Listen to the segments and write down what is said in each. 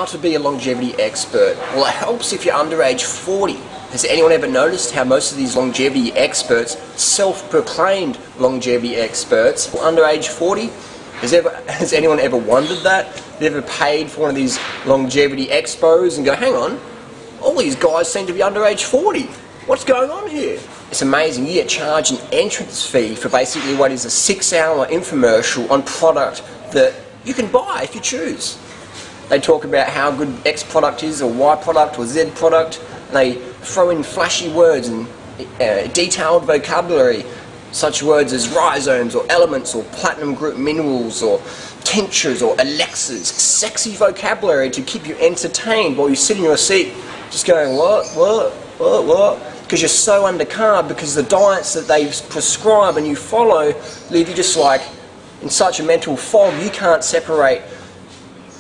how to be a longevity expert. Well, it helps if you're under age 40. Has anyone ever noticed how most of these longevity experts, self-proclaimed longevity experts, are under age 40? Has anyone ever wondered that? Have you ever paid for one of these longevity expos and go, hang on, all these guys seem to be under age 40. What's going on here? It's amazing. You get charged an entrance fee for basically what is a 6-hour infomercial on product that you can buy if you choose. They talk about how good X product is, or Y product, or Z product, and they throw in flashy words and detailed vocabulary, such words as rhizomes, or elements, or platinum group minerals, or tinctures, or elixirs. Sexy vocabulary to keep you entertained while you sit in your seat just going, what? Because you're so undercarb, because the diets that they prescribe and you follow leave you just like in such a mental fog. You can't separate,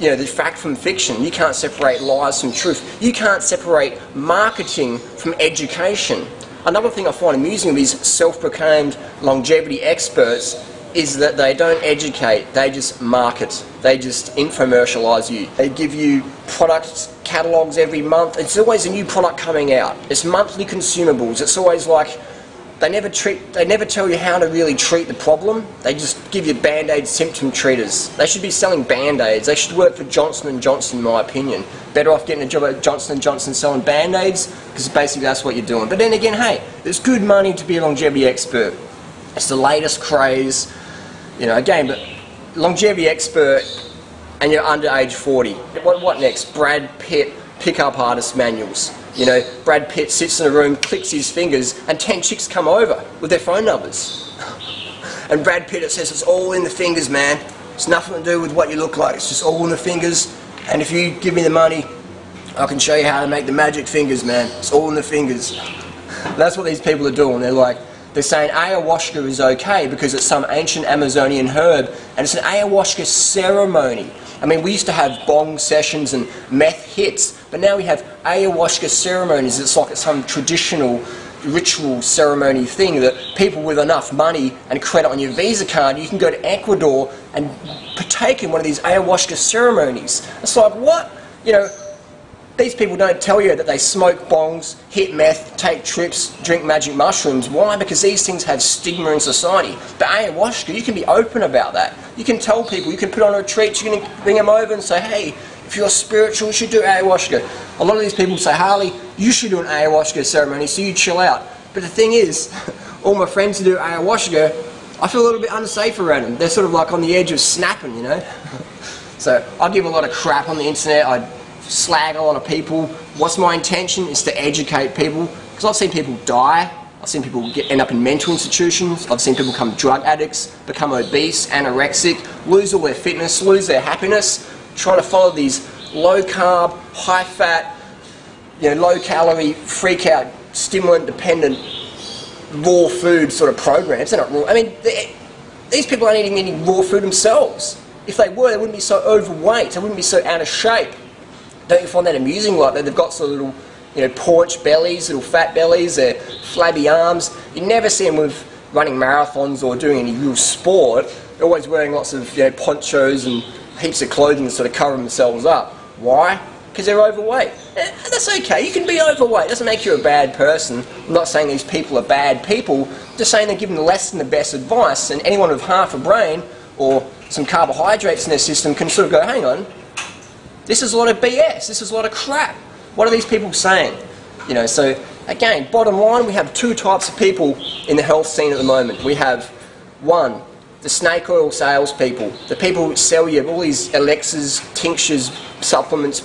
you know, the fact from fiction. You can't separate lies from truth. You can't separate marketing from education. Another thing I find amusing with these self-proclaimed longevity experts is that they don't educate, they just market. They just infomercialise you. They give you product catalogues every month. It's always a new product coming out. It's monthly consumables. It's always like they never tell you how to really treat the problem. They just give you Band-Aid symptom treaters. They should be selling Band-Aids. They should work for Johnson & Johnson, in my opinion. Better off getting a job at Johnson & Johnson selling Band-Aids, because basically that's what you're doing. But then again, hey, there's good money to be a longevity expert. It's the latest craze, you know, again, but longevity expert and you're under age 40. What next? Brad Pitt pickup artist manuals. You know, Brad Pitt sits in a room, clicks his fingers, and 10 chicks come over with their phone numbers. And Brad Pitt, it says, it's all in the fingers, man. It's nothing to do with what you look like. It's just all in the fingers. And if you give me the money, I can show you how to make the magic fingers, man. It's all in the fingers. That's what these people are doing. They're saying ayahuasca is okay because it's some ancient Amazonian herb, and it's an ayahuasca ceremony. I mean, we used to have bong sessions and meth hits, but now we have ayahuasca ceremonies. It's like some traditional ritual ceremony thing that people with enough money and credit on your Visa card, you can go to Ecuador and partake in one of these ayahuasca ceremonies. It's like, what? You know, these people don't tell you that they smoke bongs, hit meth, take trips, drink magic mushrooms. Why? Because these things have stigma in society. But ayahuasca, you can be open about that. You can tell people, you can put on a retreat, you can bring them over and say, hey, if you're spiritual, you should do ayahuasca. A lot of these people say, Harley, you should do an ayahuasca ceremony, so you chill out. But the thing is, all my friends who do ayahuasca, I feel a little bit unsafe around them. They're sort of like on the edge of snapping, you know. So I give a lot of crap on the internet. I slag a lot of people. What's my intention is to educate people, because I've seen people die. I've seen people end up in mental institutions. I've seen people become drug addicts, become obese, anorexic, lose all their fitness, lose their happiness, trying to follow these low carb, high fat, you know, low calorie, freak out, stimulant dependent, raw food sort of programs. They're not raw. I mean, these people aren't eating any raw food themselves. If they were, they wouldn't be so overweight. They wouldn't be so out of shape. Don't you find that amusing? Like that, they've got sort of little, you know, paunch bellies, little fat bellies, their flabby arms. You never see them with running marathons or doing any real sport. They're always wearing lots of, you know, ponchos and heaps of clothing to sort of cover themselves up. Why? Because they're overweight. That's okay. You can be overweight. It doesn't make you a bad person. I'm not saying these people are bad people. I'm just saying they're given less than the best advice, and anyone with half a brain or some carbohydrates in their system can sort of go, hang on, this is a lot of BS, this is a lot of crap. What are these people saying? You know, so again, bottom line, we have two types of people in the health scene at the moment. We have, one, the snake oil salespeople, the people who sell you all these elixirs, tinctures, supplements,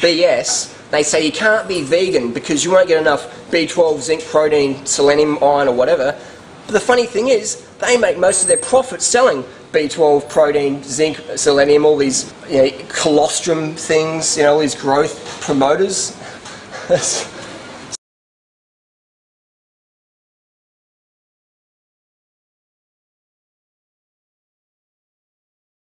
BS. They say you can't be vegan because you won't get enough B12, zinc, protein, selenium, iron or whatever. But the funny thing is, they make most of their profit selling B12, protein, zinc, selenium, all these, you know, colostrum things, you know, all these growth promoters.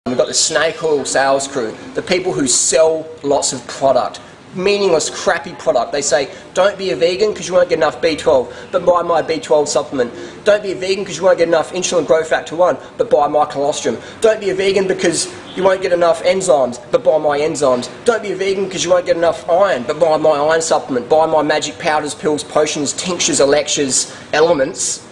We've got the snake oil sales crew, the people who sell lots of product. meaningless, crappy product. They say, don't be a vegan because you won't get enough B12, but buy my B12 supplement. Don't be a vegan because you won't get enough insulin growth factor 1, but buy my colostrum. Don't be a vegan because you won't get enough enzymes, but buy my enzymes. Don't be a vegan because you won't get enough iron, but buy my iron supplement. Buy my magic powders, pills, potions, tinctures, elixirs, elements.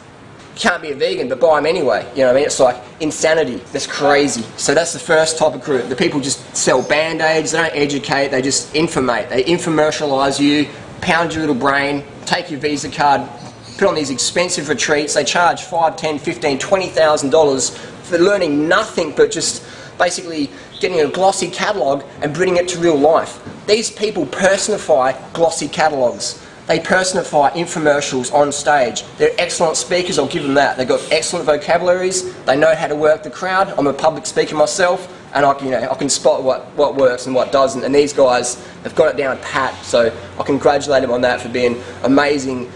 You can't be a vegan, but buy them anyway. You know what I mean? It's like insanity. That's crazy. So that's the first type of group. The people just sell band-aids, they don't educate, they just informate. They infomercialise you, pound your little brain, take your Visa card, put on these expensive retreats. They charge $5, $10, $15, $20,000 for learning nothing but just basically getting a glossy catalogue and bringing it to real life. These people personify glossy catalogues. They personify infomercials on stage. They're excellent speakers, I'll give them that. They've got excellent vocabularies, they know how to work the crowd. I'm a public speaker myself, and I can spot what works and what doesn't, and these guys have got it down pat, so I congratulate them on that for being amazing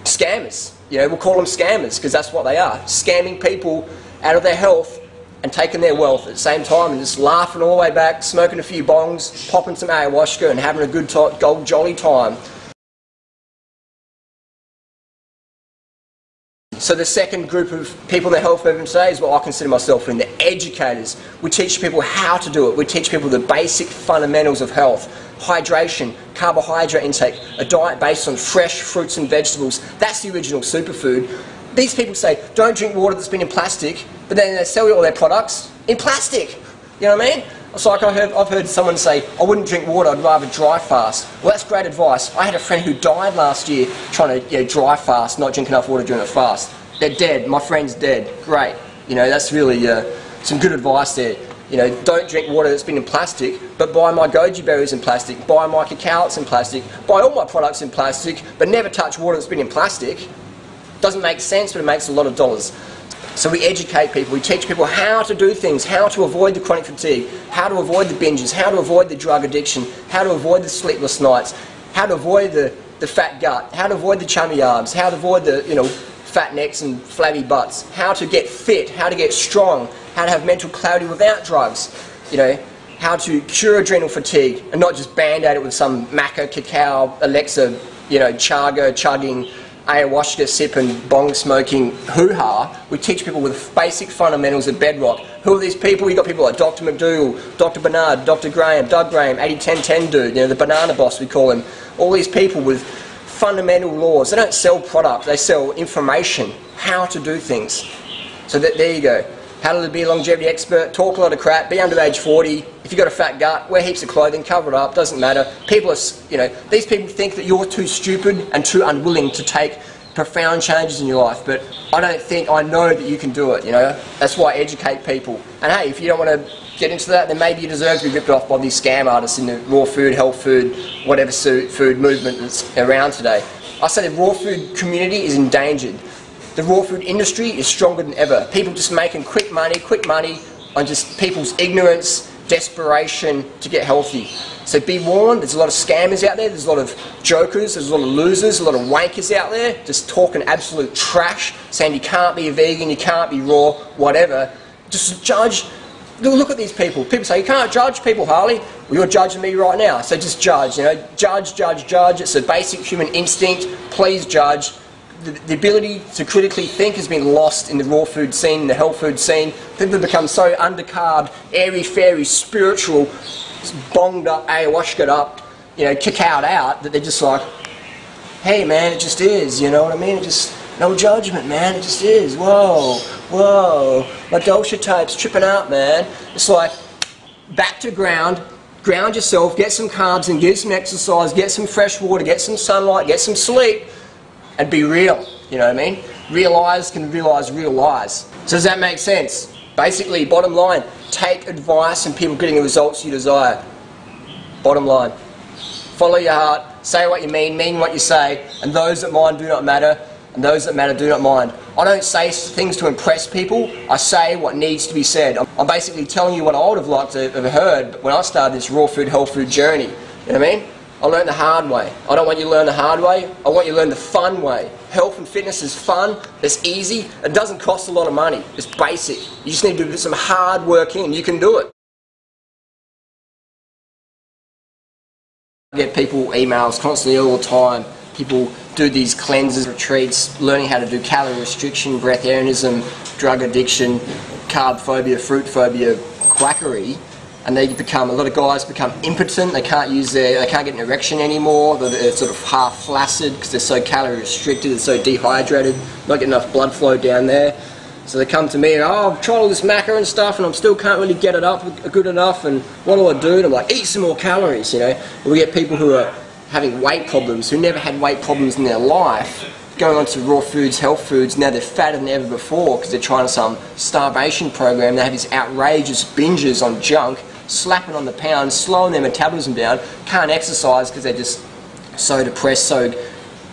scammers. You know, we'll call them scammers, because that's what they are. Scamming people out of their health and taking their wealth at the same time, and just laughing all the way back, smoking a few bongs, popping some ayahuasca and having a good jolly time. So the second group of people in the health movement today is what I consider myself in, the educators. We teach people how to do it. We teach people the basic fundamentals of health. Hydration, carbohydrate intake, a diet based on fresh fruits and vegetables. That's the original superfood. These people say, don't drink water that's been in plastic, but then they sell you all their products in plastic. You know what I mean? It's like I've heard someone say, I wouldn't drink water, I'd rather dry fast. Well, that's great advice. I had a friend who died last year trying to dry fast, not drink enough water during a fast. They're dead. My friend's dead. Great. You know, that's really some good advice there. You know, don't drink water that's been in plastic, but buy my goji berries in plastic, buy my cacaos in plastic, buy all my products in plastic, but never touch water that's been in plastic. Doesn't make sense, but it makes a lot of dollars. So we educate people, we teach people how to do things, how to avoid the chronic fatigue, how to avoid the binges, how to avoid the drug addiction, how to avoid the sleepless nights, how to avoid the fat gut, how to avoid the chummy arms, how to avoid the fat necks and flabby butts, how to get fit, how to get strong, how to have mental clarity without drugs, how to cure adrenal fatigue and not just band-aid it with some maca, cacao, Alexa, chaga, chugging, ayahuasca sipping, bong smoking hoo-ha. We teach people with basic fundamentals of bedrock. Who are these people? You've got people like Dr. McDougall, Dr. Bernard, Dr. Graham, Doug Graham, 80-10-10 dude, the banana boss we call him. All these people with fundamental laws. They don't sell product, they sell information, how to do things. So there you go. How to be a longevity expert, talk a lot of crap, be under age 40, if you've got a fat gut, wear heaps of clothing, cover it up, doesn't matter. People are, these people think that you're too stupid and too unwilling to take profound changes in your life, but I know that you can do it, That's why I educate people. And hey, if you don't want to get into that, then maybe you deserve to be ripped off by these scam artists in the raw food, health food, whatever food movement that's around today. I say the raw food community is endangered. The raw food industry is stronger than ever. People just making quick money on just people's ignorance, desperation to get healthy. So be warned, there's a lot of scammers out there, there's a lot of jokers, there's a lot of losers, a lot of wankers out there, just talking absolute trash, saying you can't be a vegan, you can't be raw, whatever. Just judge. Look at these people. People say, you can't judge people, Harley. Well, you're judging me right now, so just judge, judge. It's a basic human instinct. Please judge. The ability to critically think has been lost in the raw food scene, the health food scene. People have become so undercarved, airy-fairy, spiritual, bonged up, ayahuasca'd up, cacaoed out, that they're just like, hey man, it just is, you know what I mean? It just, no judgment, man, it just is. Whoa, my dosha type's tripping out, man. It's like, back to ground yourself, get some carbs and get some exercise, get some fresh water, get some sunlight, get some sleep, and be real, you know what I mean? Real eyes can realize real lies. So does that make sense? Basically, bottom line, take advice and people getting the results you desire. Bottom line. Follow your heart, say what you mean what you say, and those that mind do not matter, and those that matter do not mind. I don't say things to impress people, I say what needs to be said. I'm basically telling you what I would have liked to have heard when I started this raw food, health food journey. You know what I mean? I learned the hard way. I don't want you to learn the hard way, I want you to learn the fun way. Health and fitness is fun, it's easy, it doesn't cost a lot of money, it's basic. You just need to do some hard working and you can do it. get people emails constantly all the time. People do these cleanses, retreats, learning how to do calorie restriction, breatharianism, drug addiction, carb phobia, fruit phobia, quackery, and they become, a lot of guys become impotent. They can't get an erection anymore. They're sort of half flaccid because they're so calorie restricted, they're so dehydrated, not getting enough blood flow down there. So they come to me and, oh, I've tried all this macca and stuff and I still can't really get it up good enough, and what do I do? And I'm like, eat some more calories, you know. And we get people who are having weight problems, who never had weight problems in their life, going on to raw foods, health foods. Now they're fatter than ever before because they're trying some starvation program. They have these outrageous binges on junk, slapping on the pounds, slowing their metabolism down, can't exercise because they're just so depressed, so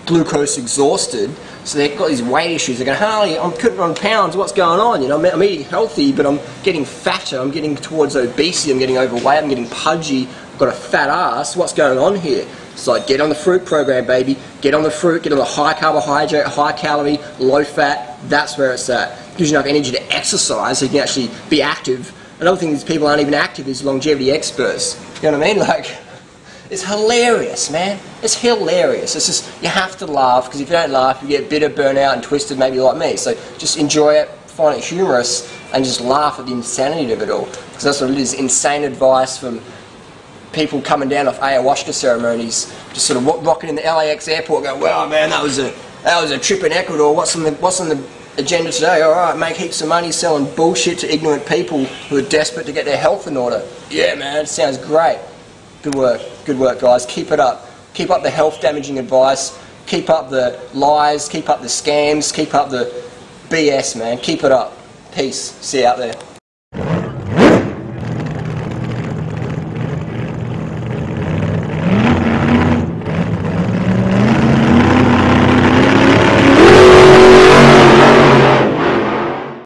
glucose exhausted. So they've got these weight issues. They're going, Harley, I'm putting on pounds, what's going on? You know, I'm eating healthy, but I'm getting fatter, I'm getting towards obesity, I'm getting overweight, I'm getting pudgy, I've got a fat ass, what's going on here? It's like, get on the fruit program, baby. Get on the fruit, get on the high carbohydrate, high calorie, low fat. That's where it's at. Gives you enough energy to exercise so you can actually be active. Another thing is people aren't even active is longevity experts. You know what I mean? Like, it's hilarious, man. It's hilarious. It's just, you have to laugh, because if you don't laugh, you get bitter, burnout, and twisted, maybe like me. So just enjoy it, find it humorous, and just laugh at the insanity of it all. Because that's what it is, insane advice from people coming down off ayahuasca ceremonies, just sort of rocking in the LAX airport, going, "Well, man, that was a trip in Ecuador. What's on the agenda today? All right, make heaps of money selling bullshit to ignorant people who are desperate to get their health in order." Yeah, man, sounds great. Good work, guys. Keep it up. Keep up the health-damaging advice. Keep up the lies. Keep up the scams. Keep up the BS, man. Keep it up. Peace. See you out there.